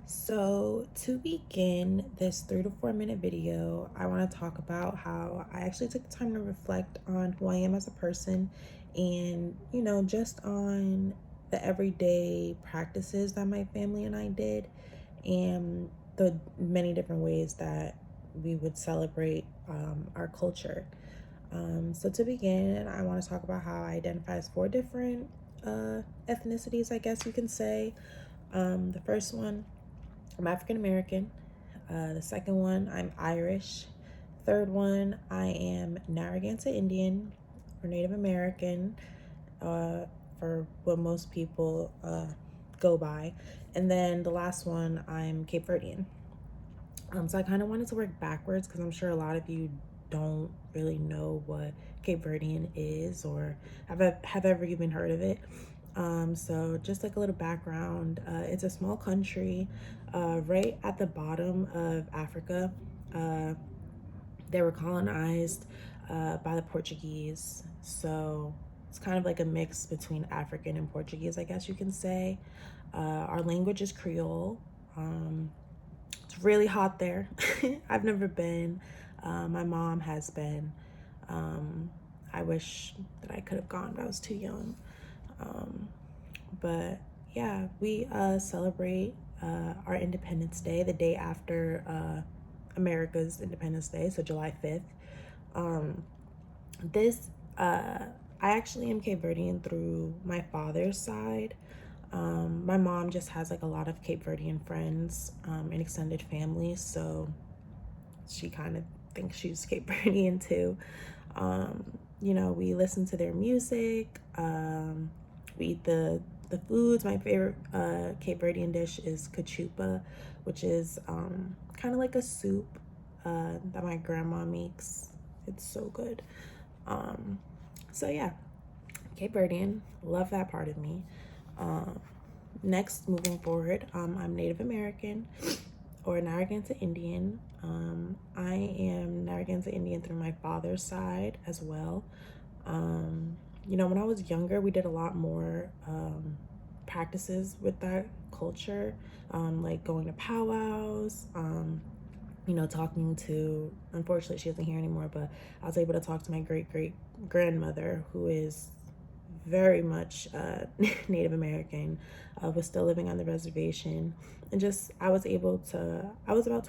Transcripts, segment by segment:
So, to begin this 3 to 4 minute video, I want to talk about how I actually took the time to reflect on who I am as a person and, just on the everyday practices that my family and I did and the many different ways that we would celebrate our culture. So, to begin, I want to talk about how I identify as four different ethnicities, I guess you can say. The first one, I'm African American. The second one, I'm Irish. Third one, I am Narragansett Indian or Native American, uh, for what most people go by. And then the last one, I'm Cape Verdean. So I kind of wanted to work backwards because I'm sure a lot of you don't really know what Cape Verdean is or have ever even heard of it. So just like a little background, it's a small country right at the bottom of Africa. Uh, they were colonized by the Portuguese, so it's kind of like a mix between African and Portuguese, I guess you can say. Our language is Creole. It's really hot there. I've never been. My mom has been. I wish that I could have gone, but I was too young. Um, but yeah, we celebrate our Independence Day the day after America's Independence Day, so July 5th. Um, this, I actually am Cape Verdean through my father's side. My mom just has like a lot of Cape Verdean friends and extended family, so she kind of thinks she's Cape Verdean too. We listen to their music. We eat the foods. My favorite Cape Verdean dish is cachupa, which is kind of like a soup that my grandma makes. It's so good. Um, so yeah, Cape Verdean, love that part of me. Um, Next, moving forward, I'm Native American or Narragansett Indian. I am Narragansett Indian through my father's side as well. When I was younger, we did a lot more practices with that culture, like going to powwows, talking to, unfortunately, she isn't here anymore, but I was able to talk to my great great grandmother, who is very much Native American, was still living on the reservation. And just, I was about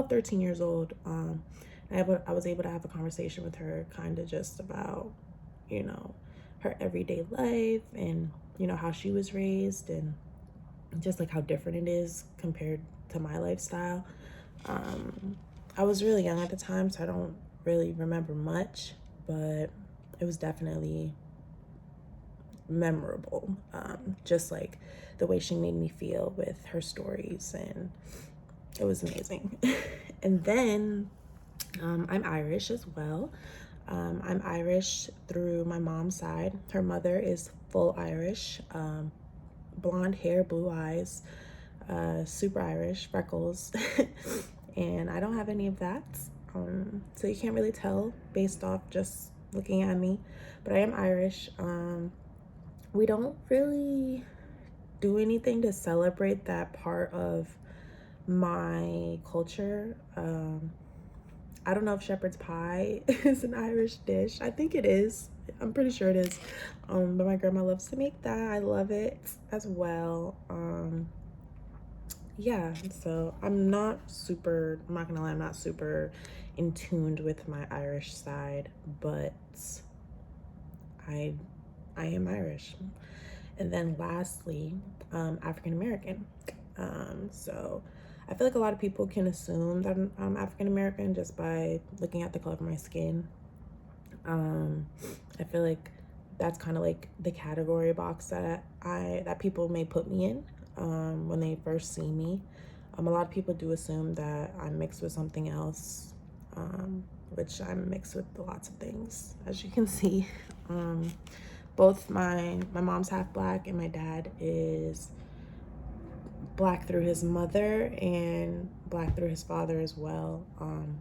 13 years old. I was able to have a conversation with her kind of just about, you know, her everyday life and, how she was raised and just like how different it is compared to my lifestyle. Um, I was really young at the time, so I don't really remember much, but it was definitely memorable. Just like the way she made me feel with her stories, and it was amazing. And then I'm Irish as well. I'm Irish through my mom's side. Her mother is full Irish, blonde hair, blue eyes, super Irish, freckles, and I don't have any of that. So you can't really tell based off just looking at me, but I am Irish. We don't really do anything to celebrate that part of my culture. I don't know if shepherd's pie is an Irish dish. I think it is. I'm pretty sure it is. But my grandma loves to make that. I love it as well. Yeah, so I'm not gonna lie, I'm not super in tuned with my Irish side, but I I am Irish. And then lastly, African American. So I feel like a lot of people can assume that I'm African American just by looking at the color of my skin. I feel like that's kind of like the category box that people may put me in when they first see me. A lot of people do assume that I'm mixed with something else, which I'm mixed with lots of things, as you can see. Both my mom's half black and my dad is black through his mother and black through his father as well.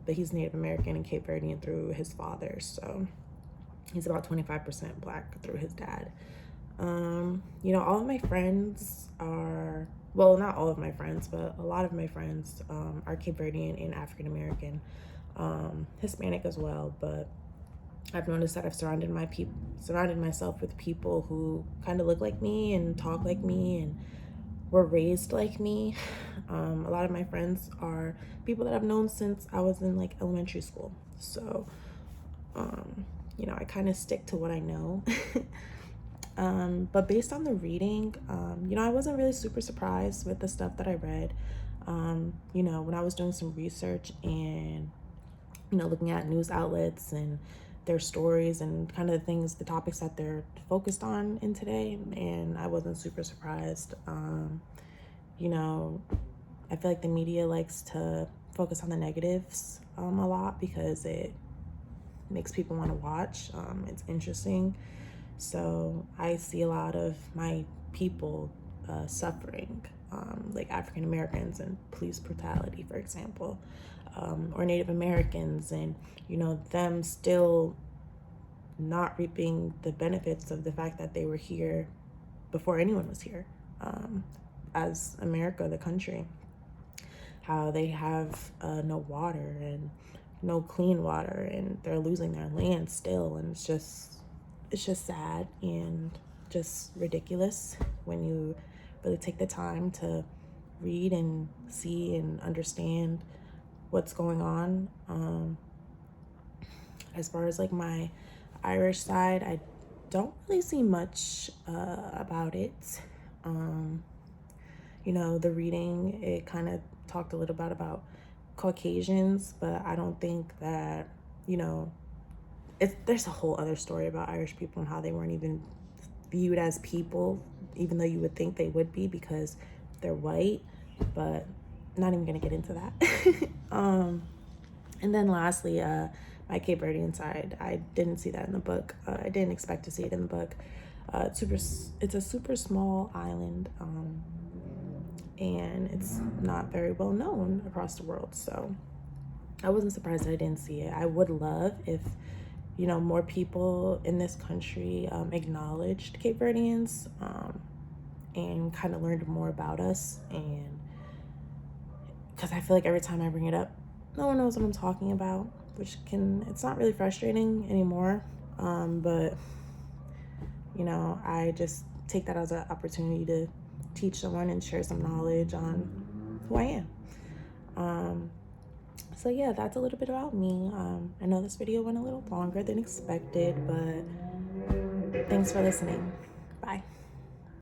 But he's Native American and Cape Verdean through his father, so he's about 25% black through his dad. All of my friends are well, not all of my friends, but a lot of my friends are Cape Verdean and African American, Hispanic as well. But I've noticed that I've surrounded myself with people who kind of look like me and talk like me and were raised like me. A lot of my friends are people that I've known since I was in like elementary school. So, I kind of stick to what I know. But based on the reading, I wasn't really super surprised with the stuff that I read. When I was doing some research and, looking at news outlets and their stories and kind of the topics that they're focused on in today, and I wasn't super surprised. You know, I feel like the media likes to focus on the negatives a lot because it makes people want to watch. It's interesting. So I see a lot of my people suffering, like African Americans and police brutality, for example, or Native Americans, and them still not reaping the benefits of the fact that they were here before anyone was here, as America, the country. How they have no water and no clean water, and they're losing their land still, and it's just sad and just ridiculous when you really take the time to read and see and understand what's going on. As far as like my Irish side, I don't really see much about it. The reading, it kind of talked a little bit about Caucasians, but I don't think that, there's a whole other story about Irish people and how they weren't even viewed as people, even though you would think they would be because they're white, but not even gonna get into that. And then lastly, my Cape Verdean side, I didn't see that in the book. I didn't expect to see it in the book. It's a super small island, and it's not very well known across the world. So I wasn't surprised that I didn't see it. I would love if, more people in this country acknowledged Cape Verdeans, and kind of learned more about us. And because I feel like every time I bring it up, no one knows what I'm talking about, it's not really frustrating anymore. But, I just take that as an opportunity to teach someone and share some knowledge on who I am. So yeah, that's a little bit about me. I know this video went a little longer than expected, but thanks for listening. Bye.